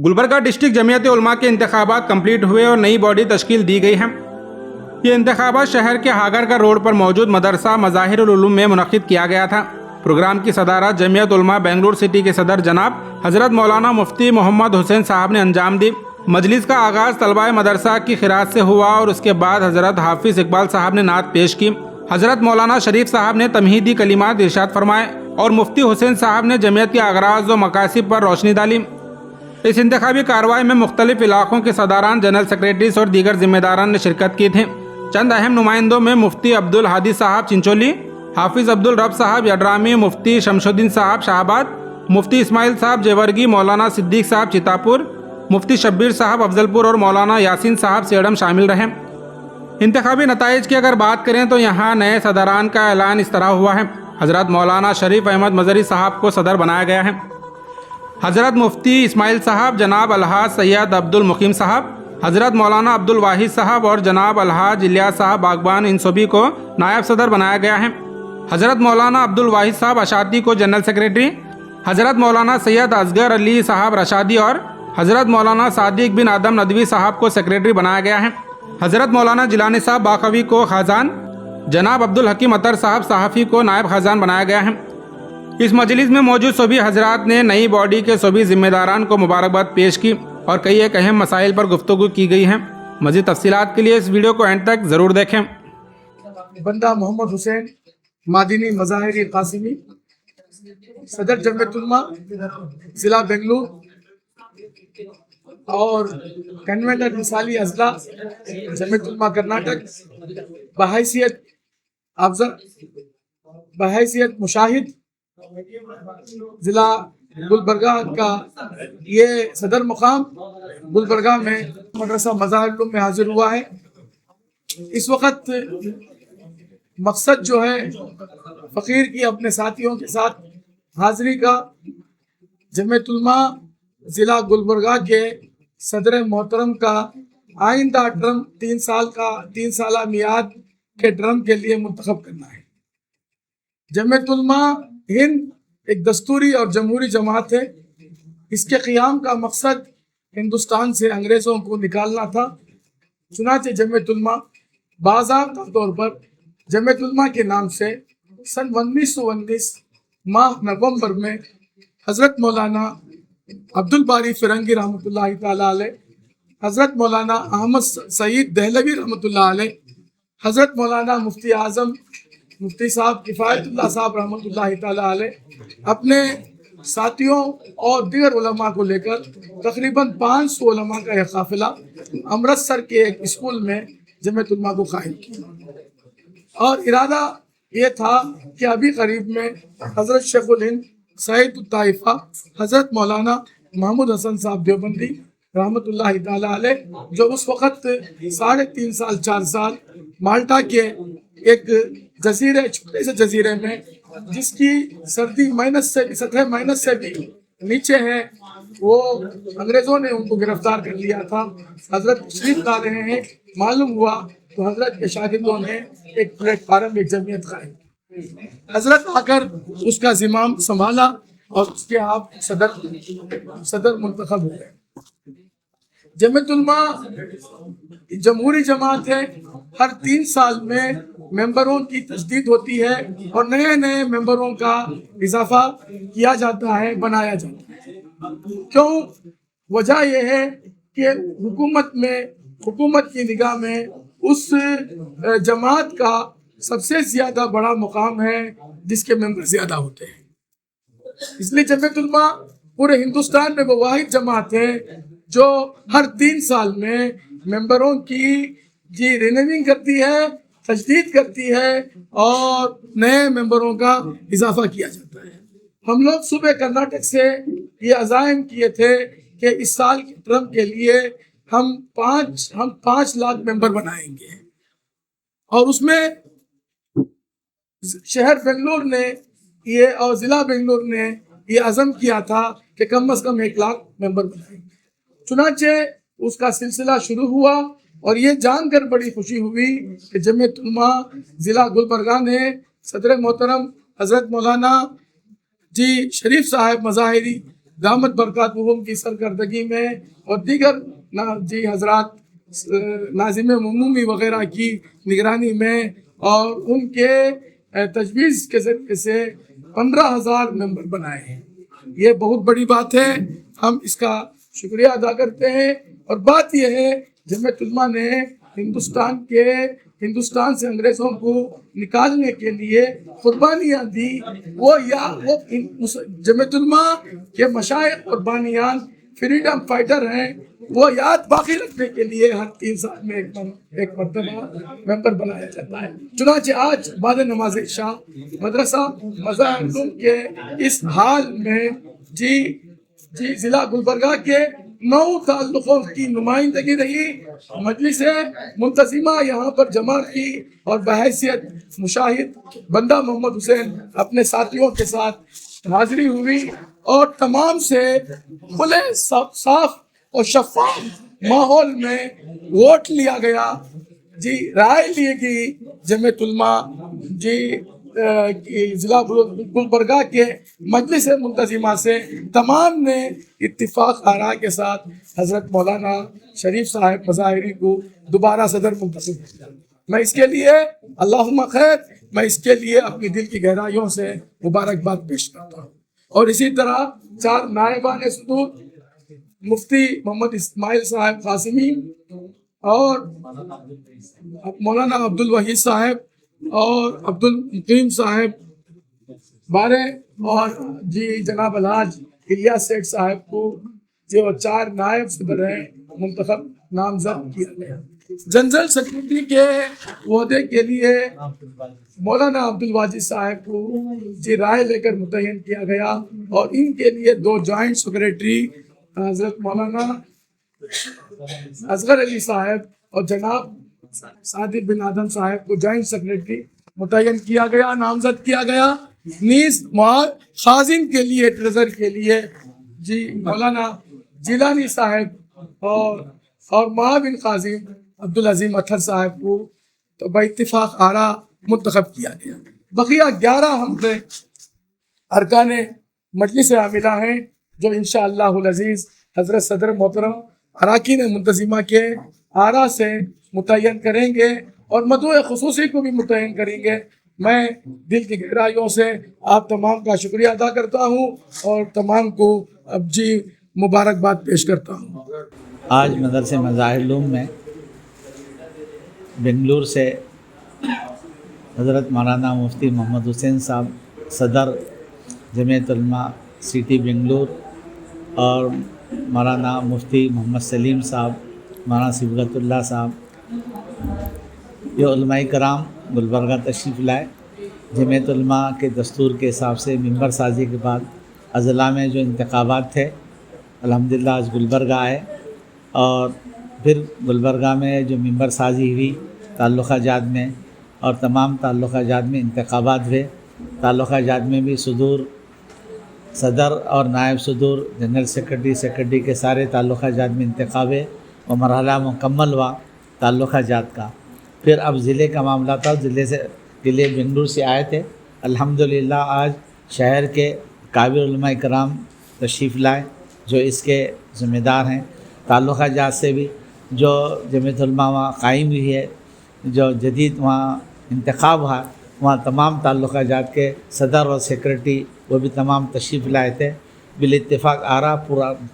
Gulbarga district Jamiat Ulama के इंतखाबात complete हुए और नई बॉडी तश्कील दी गई है। ये इंतखाबात शहर के हागरकर रोड पर मौजूद मदरसा मज़ाहिरुल उलूम में मुनक्किद किया गया था। प्रोग्राम की सदारत जमीयत उलमा बेंगलुरु सिटी के सदर जनाब हज़रत मौलाना मुफ्ती मोहम्मद हुसैन साहब ने अंजाम दी। मजलिस का आगाज़ तलबाए मदरसा की खिरात से हुआ और उसके बाद हज़रत हाफिज़ इकबाल साहब ने नात पेश की। हज़रत मौलाना शरीफ साहब ने तमहीदी कलिमात इरशाद फरमाए और मुफ्ती हुसैन साहब ने जमीयत के अगराज़ व मकासिब पर रोशनी डाली। इस इंतखाबी कार्रवाई में मुख्तलिफ इलाकों के सदारान, जनरल सेक्रेटरीज और दीगर जिम्मेदारान ने शिरकत की थी। चंद अहम नुमाइंदों में मुफ्ती अब्दुल हादी साहब चिंचोली, हाफिज़ अब्दुल रब साहब यड्रामी, मुफ्ती शमशुद्दीन साहब शाहबाद, मुफ्ती इस्माइल साहब जेवर्गी, मौलाना सिद्दीक साहब चितापुर, मुफ्ती शब्बीर साहब अफजलपुर और मौलाना यासीन साहब सेडम शामिल रहे। इंतखाबी नताइज की अगर बात करें तो यहाँ नए सदरान का ऐलान इस तरह हुआ है। हज़रत मौलाना शरीफ अहमद मज़री साहब को सदर बनाया गया है। हज़रत मुफ्ती इस्माइल साहब, जनाब अलहाज सैयद अब्दुल मुकीम साहब, हज़रत मौलाना अब्दुल वाहिद साहब और जनाब अलहाज इलियास साहब बागबान, इन सभी को नायब सदर बनाया गया है। हज़रत मौलाना अब्दुल वाहिद साहब अशादी को जनरल सेक्रेटरी, हज़रत मौलाना सैयद असगर अली साहब रशादी और हज़रत मौलाना सादिक बिन आदम नदवी साहब को सेक्रेटरी बनाया गया है। हज़रत मौलाना जिलानी साहब बाखवी को खाजान, जनाब अब्दुल हकीम अतर साहब सहाफ़ी को नायब खाजान बनाया गया है। इस मजलिस में मौजूद सभी हजरात ने नई बॉडी के सभी जिम्मेदारान को मुबारकबाद पेश की और कई एक अहम मसाइल पर गुफ्तगू की गई है। मज़ीद तफसीलात के लिए इस वीडियो को एंड तक ज़रूर देखें। बंदा मोहम्मद हुसैन मादिनी मज़ाहिरी कासिमी, सदर जमीयत उलमा ज़िला बेंगलुरु और कन्वेनर मिसाली अजला जमीयत उलमा कर्नाटक, बहैसियत मुशाहिद ज़िला गुलबर्गा का ये सदर मुकाम गुलबर्गा में मदरसा मज़ाहिरुल उलूम में हाजिर हुआ है। इस वक्त मकसद जो है फ़कीर की अपने साथियों के साथ हाज़िरी का, जमीयत उलमा ज़िला गुलबर्गा के सदर मोहतरम का आइंदा टर्म 3 साल मियाद के टर्म के लिए मुंतखब करना है। जमीयत उलमा हिंद एक दस्तूरी और जमहूरी जमात है। इसके क़ियाम का मकसद हिंदुस्तान से अंग्रेज़ों को निकालना था। चुनांचे जमीयत उलमा बाज़ाब्ता तौर पर जमीयत उलमा के नाम से सन 1919 माह नवंबर में हज़रत मौलाना अब्दुल बारी फिरंगी रहमतुल्लाहि ताला अलैह, हज़रत मौलाना अहमद सईद दहलवी रहमतुल्लाह अलैह, हज़रत मौलाना मुफ्ती आज़म मुफ्ती साहब किफ़ायतुल्लाह साहब रहमतुल्लाहि ताला अलैह अपने साथियों और दीगर उलमा को लेकर तकरीबन 500 उलमा का यह काफ़िला अमृतसर के एक स्कूल में जमीयत उलमा को कायम किया और इरादा ये था कि अभी करीब में हज़रत शेखुल हिंद सईद ताइफा हज़रत मौलाना महमूद हसन साहब देवबंदी रहमतुल्लाहि ताला अलैह, जो उस वक़्त 3.5 साल 4 साल माल्टा के एक जजीरे, छोटे से जजीरे में जिसकी सर्दी सतह माइनस से भी नीचे है, वो अंग्रेज़ों ने उनको गिरफ्तार कर लिया था। हज़रत तशरीफ ला रहे हैं, मालूम हुआ तो हज़रत के शागिर्दों ने एक प्लेटफार्म, एक जमीयत कायम की। हज़रत आकर उसका ज़िमाम संभाला और उसके आप सदर मुंतखब हो गए। जमीयत उलमा जमहूरी जमात है। हर 3 साल में मेंबरों की तजदीद होती है और नए नए मेंबरों का इजाफा किया जाता है, बनाया जाता है। क्यों? वजह यह है कि हुकूमत की निगाह में उस जमात का सबसे ज़्यादा बड़ा मुकाम है जिसके मेंबर ज़्यादा होते हैं। इसलिए जमीयत उलमा पूरे हिंदुस्तान में वो वाहिद जमात है जो हर 3 साल में मेंबरों की रिन्यूइंग करती है, तजदीद करती है और नए मेंबरों का इजाफा किया जाता है। हम लोग सुबह कर्नाटक से ये अज़ाइम किए थे कि इस साल के टर्म के लिए हम 5 लाख मेंबर बनाएंगे और उसमें शहर बेंगलुरु ने ये और ज़िला बेंगलुरु ने ये अज़म किया था कि कम से कम 1 लाख मेंबर बनाएंगे। चुनांचे उसका सिलसिला शुरू हुआ और ये जानकर बड़ी खुशी हुई कि जमीयत उलमा ज़िला गुलबर्गा ने सदर मोहतरम हज़रत मौलाना जी शरीफ साहब मज़ाहिरी दामत बरकातुहुम की सरकर्दगी में और दीगर हजरात नाज़िम उमूमी वगैरह की निगरानी में और उनके तजवीज़ के ज़रिए से 15,000 मेंबर बनाए हैं। ये बहुत बड़ी बात है, हम इसका शुक्रिया अदा करते हैं। और बात यह है जमीयत उलमा ने हिंदुस्तान से अंग्रेज़ों को निकालने के लिए कुर्बानियाँ दी, वो जमीयत उलमा के मशाइख और बानियान फ्रीडम फाइटर हैं, वो याद बाकी रखने के लिए हर 3 साल में एक मरतबा मेंबर बनाया जाता है। चुनांचे आज बाद नमाज इशा मदरसा मज़ाहिर उलूम के इस हाल में जिला गुलबर्गा के 9 ताल्लुकों की नुमाइंदगी रही। मजलिस मुंतज़िमा यहाँ पर जमा की और बहैसियत मुशाहिद बंदा मोहम्मद हुसैन अपने साथियों के साथ हाजिरी हुई और तमाम से खुले साफ और शफाफ माहौल में वोट लिया गया। राय ली गई जमीयत उलमा जिला गुलबर्गा के मजलिस मुंतज़िमा से तमाम ने इत्तिफाक आरा के साथ हज़रत मौलाना शरीफ साहब मज़ाहिरी को दोबारा सदर मुंतखब किया। मैं इसके लिए अल्लाहुम्मा खैर, मैं इसके लिए अपनी दिल की गहराइयों से मुबारकबाद पेश करता हूँ। और इसी तरह 4 नायबान सदूर मुफ्ती मोहम्मद इस्माइल साहब कासिमी और मौलाना अब्दुल वहीद साहब और अब्दुल मुकीम साहब बारे और जनाब अलहाज इलियास सेठ साहब को जो 4 नायब सदर हैं मुंतखब नामजद किया गया। जनरल सेक्रेटरी के ओहदे के लिए मौलाना अब्दुल वाजिद साहब को राय लेकर मुतय्यन किया गया और इनके लिए 2 जॉइंट सेक्रेटरी हजरत मौलाना असगर अली साहब और जनाब सादिक बिन आदम साहब को जॉइंट सेक्रेटरी मुतय्यन किया गया, नामजद किया गया। नीस खाजिन के लिए ट्रेजर के लिए मौलाना जिलानी साहब और माबिन खाजिन अब्दुल अजीम अथर साहब को तो बइत्तिफाक आरा मुंतखब किया गया। बकिया 11 हमसे अरकान मजलिस आमिला हैं जो इंशाअल्लाहुल अज़ीज़ हज़रत सदर मोहतरम अराकीन मुंतज़िमा के आरा से मुतय्यन करेंगे और मदूए खुसूसी को भी मुतय्यन करेंगे। मैं दिल की गहराइयों से आप तमाम का शुक्रिया अदा करता हूँ और तमाम को अब मुबारकबाद पेश करता हूँ। आज मदरसे मज़ाहिर उलूम में बेंगलुरु से हज़रत मौलाना मुफ्ती मोहम्मद हुसैन साहब सदर जमीयत उलमा सिटी बेंगलुरु और मौलाना मुफ्ती मोहम्मद सलीम साहब, मौलाना सिबगतुल्लाह साहब, ये उलमाए कराम गुलबर्गा तशरीफ़ लाए। जमीयत उलमा के दस्तूर के हिसाब से मिंबर साजी के बाद अज़ला में जो इंतखाबात थे अल्हम्दुलिल्लाह आज गुलबर्गा आए और फिर गुलबर्गा में जो मिंबर साजी हुई ताल्लुक़ा जात में और तमाम ताल्लुक़ा जात में इंतखाबात हुए। ताल्लुक़ा जात में भी सदूर सदर और नायब सदूर जनरल सेक्रेटरी के सारे ताल्लुक़ा जात में इंतखाब है और मरहला मुकम्मल हुआ ताल्लुक़ा जात का। फिर अब ज़िले का मामला था, ज़िले बेंगलुरु से आए थे। अल्हम्दुलिल्लाह आज शहर के काबिल उलमाए कराम तशरीफ़ लाए जो इसके ज़िम्मेदार हैं। ताल्लुक़ा जात से भी जो जमीयत उलमा वहाँ कायम हुई है, जो जदीद वहाँ इंतखाब हुआ, वहाँ तमाम ताल्लुक़ा जात के सदर और सेक्रेटरी वो भी तमाम तशरीफ़ लाए थे। बिल इत्तिफ़ाक़ आरा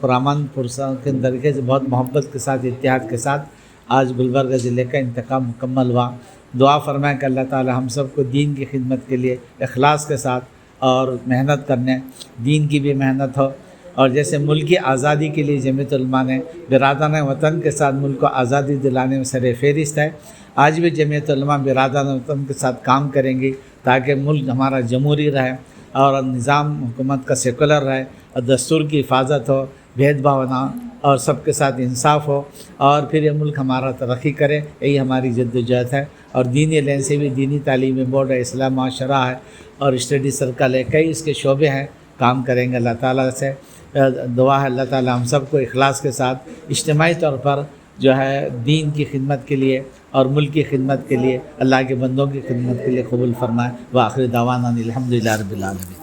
पुरामन के तरीके से बहुत मोहब्बत के साथ इत्तेहाद के साथ आज गुलबर्गा ज़िले का इंतखाब मुकम्मल हुआ। दुआ फरमाएं कि अल्लाह ताला हम सब को दीन की खिदमत के लिए इखलास के साथ और मेहनत करने, दीन की भी मेहनत हो। और जैसे मुल्क की आज़ादी के लिए जमीयत उलमा ने बिरादरान वतन के साथ मुल्क को आज़ादी दिलाने में सर फ़हरिस्त है, आज भी जमीयत उलमा बिरादरान वतन के साथ काम करेंगी ताकि मुल्क हमारा जमहूरी रहे और निज़ाम हुकूमत का सेकुलर रहे और दस्तूर की हिफाजत हो, भेदभाव ना और सबके साथ इंसाफ हो और फिर ये मुल्क हमारा तरक्की करे। यही हमारी जद्दोजहद है। और दीनी लेन से भी दीनी तालीमी बोर्ड है, इस्लाम माशरा है और स्टडी सर्कल है, कई इसके शोबे हैं, काम करेंगे। अल्लाह ताला से दुआ है अल्लाह ताला हम सब को इखलास के साथ इज्तिमाई तौर पर जो है दीन की खिदमत के लिए और मुल्क की खिदमत के लिए, अल्लाह के बंदों की खिदमत के लिए कबूल फरमाए। व आखिर दावाना अनिल हम्दुलिल्लाहि रब्बिल आलमीन।